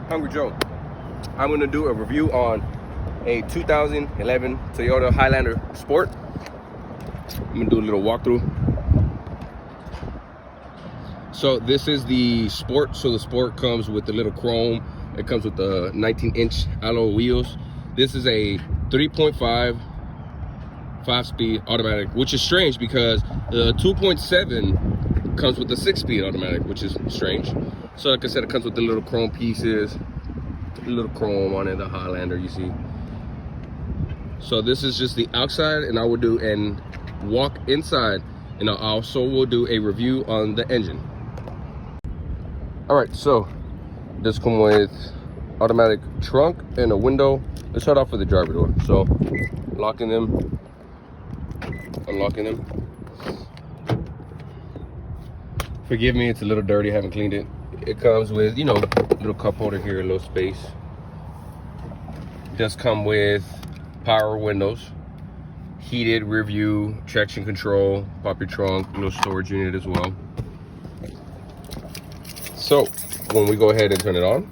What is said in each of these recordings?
Hungry Joe. I'm going to do a review on a 2011 Toyota Highlander Sport. I'm going to do a little walkthrough. So this is the Sport. So the Sport comes with the little chrome. It comes with the 19-inch alloy wheels. This is a 3.5 5-speed automatic, which is strange because the 2.7 comes with the 6-speed automatic, which is strange. So like I said, it comes with the little chrome pieces, a little chrome on it, the Highlander you see. So this is just the outside, and I will do and walk inside, and I also will do a review on the engine. All right, so this comes with automatic trunk and a window. Let's start off with the driver door. So locking them, unlocking them. Forgive me, it's a little dirty, I haven't cleaned it. It comes with, you know, little cup holder here, a little space. It does come with power windows, heated rear view, traction control, pop your trunk, little storage unit as well. So when we go ahead and turn it on,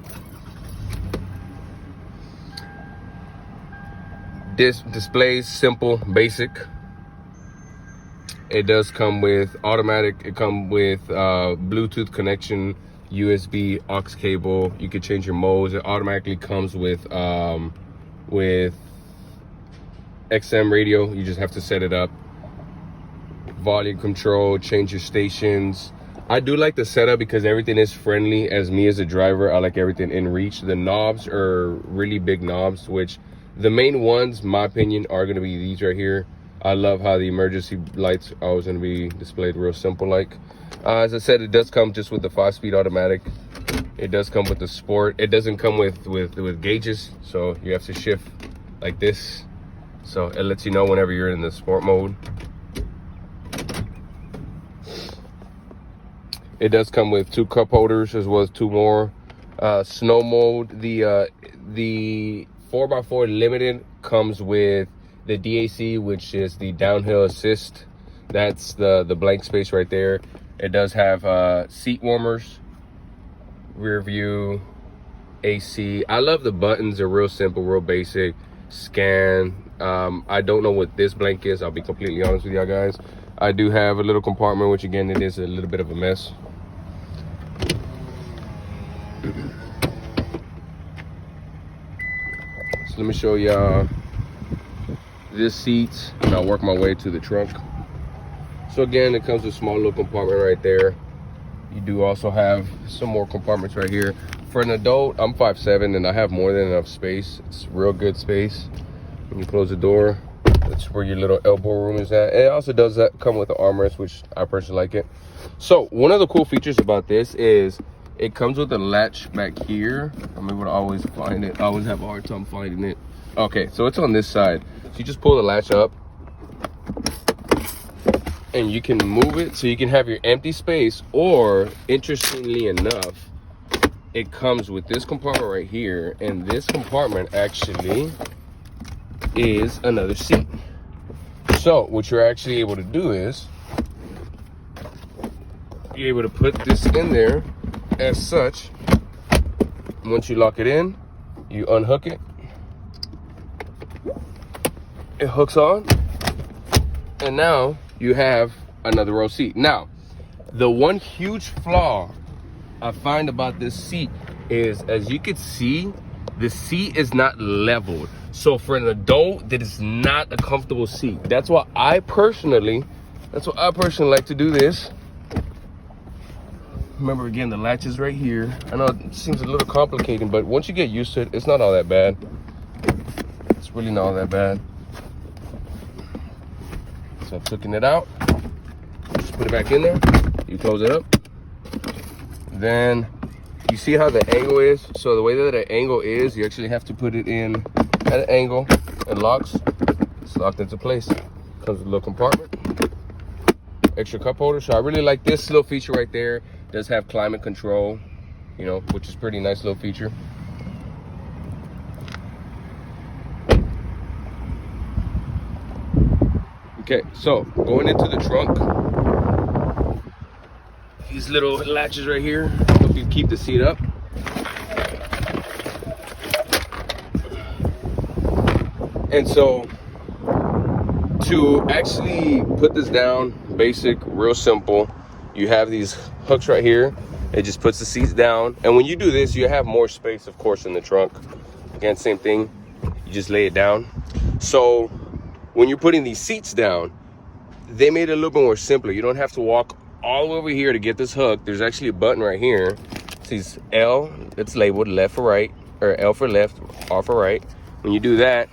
this displays simple, basic. It does come with automatic. It comes with Bluetooth connection, USB, aux cable. You can change your modes. It automatically comes with XM radio. You just have to set it up. Volume control, change your stations. I do like the setup because everything is friendly. As me as a driver, I like everything in reach. The knobs are really big knobs, which the main ones, in my opinion, are going to be these right here. I love how the emergency lights are always going to be displayed real simple like. As I said, it does come just with the 5-speed automatic. It does come with the Sport. It doesn't come with gauges, so you have to shift like this. So it lets you know whenever you're in the Sport mode. It does come with 2 cup holders as well as 2 more. Snow mode. The 4x4 Limited comes with the DAC, which is the downhill assist. That's the blank space right there. It does have seat warmers, rear view, AC. I love the buttons. They're real simple, real basic. Scan. I don't know what this blank is. I'll be completely honest with y'all guys. I do have a little compartment, which again, it is a little bit of a mess. So let me show y'all this seat, and I'll work my way to the trunk. So again, it comes with a small little compartment right there. You do also have some more compartments right here. For an adult, I'm 5'7", and I have more than enough space. It's real good space. When you close the door, that's where your little elbow room is at. And it also does come with the armrest, which I personally like it. So one of the cool features about this is it comes with a latch back here. I'm able to always find it. I always have a hard time finding it. Okay, so it's on this side. So you just pull the latch up and you can move it so you can have your empty space, or interestingly enough, it comes with this compartment right here, and this compartment actually is another seat. So what you're actually able to do is you're able to put this in there as such. Once you lock it in, you unhook it. It hooks on, and now you have another row seat. Now, the one huge flaw I find about this seat is, as you can see, the seat is not leveled. So for an adult, that is not a comfortable seat. That's why I personally like to do this. Remember, again, the latch is right here. I know it seems a little complicated, but once you get used to it, it's not all that bad. It's really not all that bad. So I've taken it out. Just put it back in there. You close it up. Then you see how the angle is. So the way that the angle is, you actually have to put it in at an angle. It locks. It's locked into place. Comes with a little compartment. Extra cup holder. So I really like this little feature right there. It does have climate control, you know, which is pretty nice little feature. Okay, so going into the trunk, these little latches right here help you keep the seat up. And so to actually put this down, basic, real simple, you have these hooks right here. It just puts the seats down. And when you do this, you have more space, of course, in the trunk. Again, same thing, you just lay it down. So when you're putting these seats down, they made it a little bit more simpler. You don't have to walk all over here to get this hook. There's actually a button right here. It says L, it's labeled left for right, or L for left, R for right. When you do that,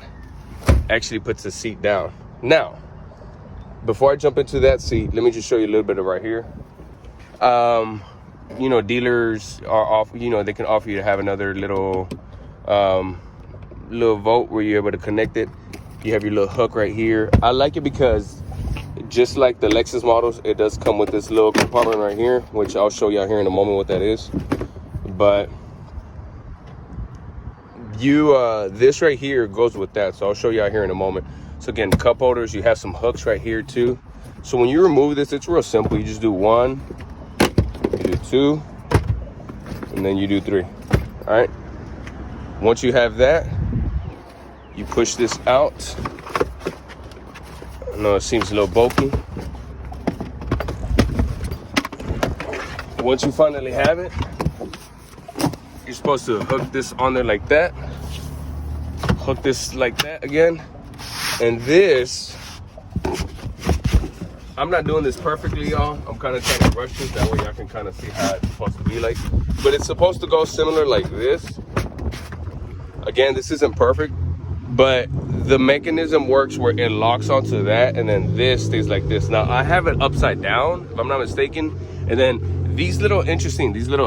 actually puts the seat down. Now, before I jump into that seat, let me just show you a little bit of right here. You know, dealers are off, you know, they can offer you to have another little little vault where you're able to connect it. You have your little hook right here. I like it because just like the Lexus models, it does come with this little compartment right here, which I'll show y'all here in a moment what that is. But you this right here goes with that, so I'll show y'all here in a moment. So again, cup holders, you have some hooks right here too. So when you remove this, it's real simple. You just do 1, you do 2, and then you do 3. All right, once you have that, you push this out. I know it seems a little bulky. Once you finally have it, you're supposed to hook this on there like that. Hook this like that again. And this, I'm not doing this perfectly, y'all. I'm kind of trying to rush this. That way y'all can kind of see how it's supposed to be like. But it's supposed to go similar like this. Again, this isn't perfect, but the mechanism works where it locks onto that, and then this stays like this. Now, I have it upside down, if I'm not mistaken. And then these little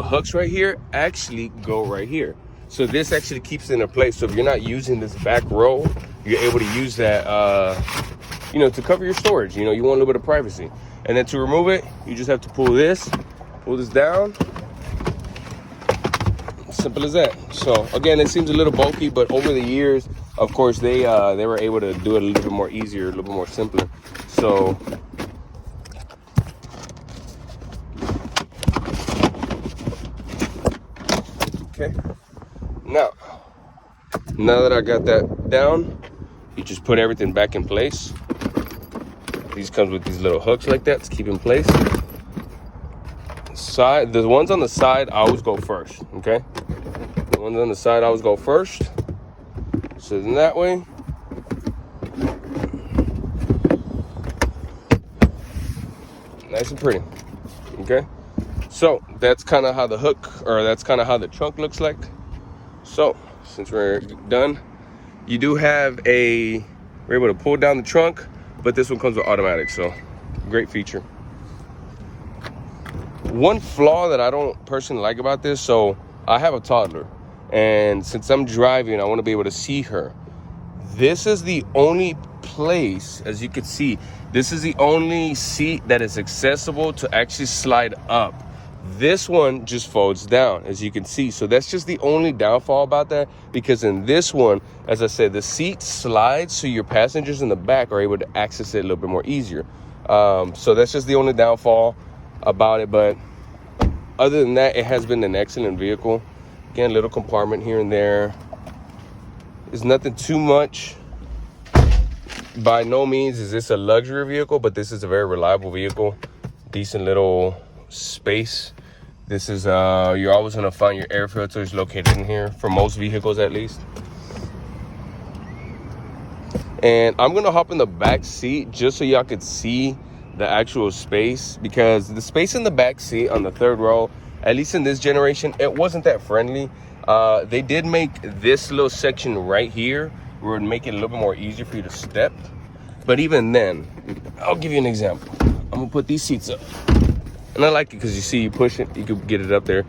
hooks right here actually go right here. So this actually keeps it in place. So if you're not using this back row, you're able to use that, you know, to cover your storage. You know, you want a little bit of privacy. And then to remove it, you just have to pull this down. Simple as that. So again, it seems a little bulky, but over the years, of course, they were able to do it a little bit more easier, a little bit more simpler. So okay. Now that I got that down, you just put everything back in place. These comes with these little hooks like that to keep in place. The ones on the side, I always go first, okay? The ones on the side, I always go first. So then that way, nice and pretty, okay? So that's kind of how the hook, or that's kind of how the trunk looks like. So since we're done, you do have we're able to pull down the trunk, but this one comes with automatic, so great feature. One flaw that I don't personally like about this, so I have a toddler, and since I'm driving, I want to be able to see her. This is the only place, as you can see, this is the only seat that is accessible to actually slide up. This one just folds down, as you can see. So that's just the only downfall about that, because in this one, as I said, the seat slides so your passengers in the back are able to access it a little bit more easier. So that's just the only downfall about it. But other than that, it has been an excellent vehicle. Again, little compartment here and there. There's nothing too much. By no means is this a luxury vehicle, but this is a very reliable vehicle. Decent little space. This is you're always going to find your air filters located in here, for most vehicles at least. And I'm going to hop in the back seat just so y'all could see the actual space, because the space in the back seat on the third row, at least in this generation, it wasn't that friendly. They did make this little section right here where it would make it a little bit more easier for you to step. But even then, I'll give you an example. I'm gonna put these seats up, and I like it because you see, you push it, you can get it up there.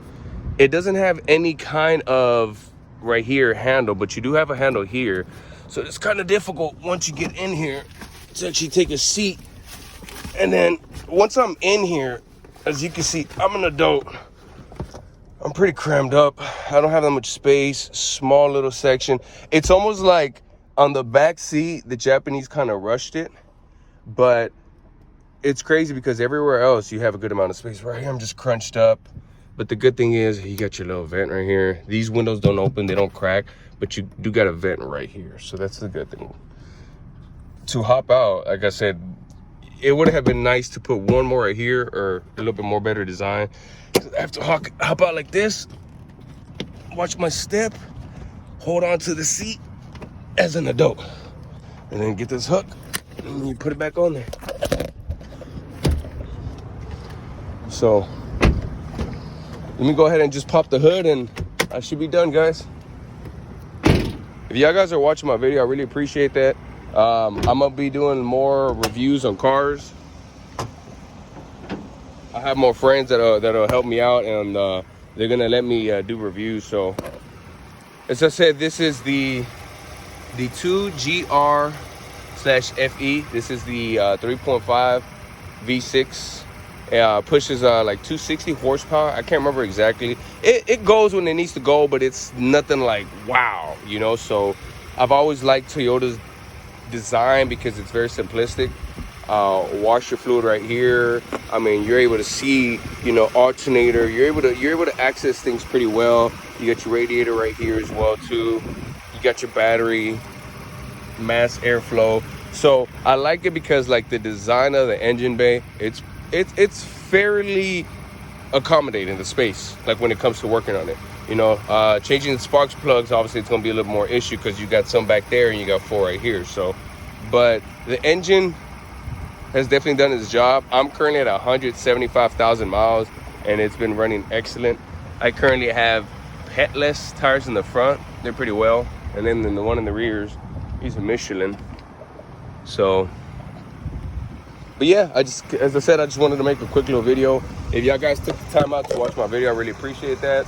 It doesn't have any kind of right here handle, but you do have a handle here. So it's kind of difficult once you get in here to actually take a seat. And then once I'm in here, as you can see, I'm an adult. I'm pretty crammed up. I don't have that much space. Small little section. It's almost like on the back seat, the Japanese kind of rushed it. But it's crazy because everywhere else you have a good amount of space. Right here, I'm just crunched up. But the good thing is you got your little vent right here. These windows don't open, they don't crack, but you do got a vent right here. So that's the good thing. to hop out, like I said, it would have been nice to put one more right here or a little bit more better design. I have to hop out like this, watch my step, hold on to the seat as an adult, and then get this hook and you put it back on there. So let me go ahead and just pop the hood and I should be done, guys. If y'all guys are watching my video, I really appreciate that. I'm gonna be doing more reviews on cars. I have more friends that'll help me out, and they're gonna let me do reviews. So as I said, this is the 2GR/FE. This is the 3.5 V6. Pushes like 260 horsepower. I can't remember exactly. It goes when it needs to go, but it's nothing like wow, you know. So I've always liked Toyota's design because it's very simplistic. Washer fluid right here. I mean, you're able to see, you know, alternator. You're able to access things pretty well. You got your radiator right here as well too. You got your battery, mass airflow. So I like it because like the design of the engine bay, it's fairly accommodating the space, like when it comes to working on it. You know, changing the spark plugs, obviously it's gonna be a little more issue because you got some back there and you got 4 right here. So, but the engine has definitely done its job. I'm currently at 175,000 miles and it's been running excellent. I currently have headless tires in the front. They're pretty well. And then the one in the rears, these are Michelin. So, but yeah, as I said, I just wanted to make a quick little video. If y'all guys took the time out to watch my video, I really appreciate that.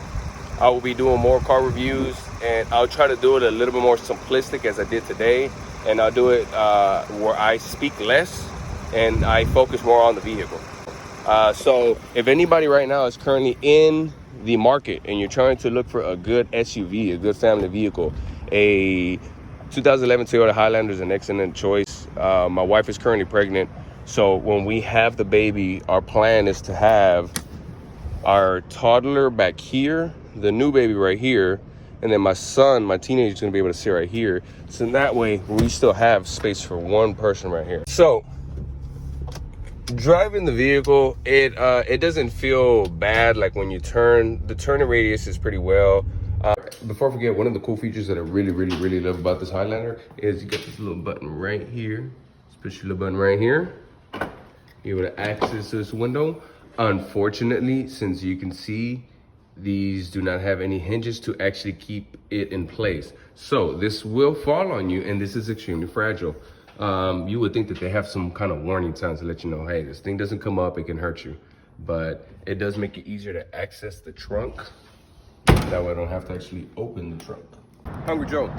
I will be doing more car reviews, and I'll try to do it a little bit more simplistic as I did today. And I'll do it where I speak less and I focus more on the vehicle. So if anybody right now is currently in the market and you're trying to look for a good SUV, a good family vehicle, a 2011 Toyota Highlander is an excellent choice. My wife is currently pregnant. So when we have the baby, our plan is to have our toddler back here, the new baby right here, and then my son, my teenager, is gonna be able to sit right here. So in that way, we still have space for one person right here. So driving the vehicle, it doesn't feel bad. Like when you turn, the turning radius is pretty well. Before I forget, one of the cool features that I really love about this Highlander is you got this little button right here. Special little button right here. You're able to access this window. Unfortunately, since you can see, these do not have any hinges to actually keep it in place. So this will fall on you, and this is extremely fragile. You would think that they have some kind of warning signs to let you know, hey, this thing doesn't come up, it can hurt you. But it does make it easier to access the trunk. That way I don't have to actually open the trunk. Hungry Joe.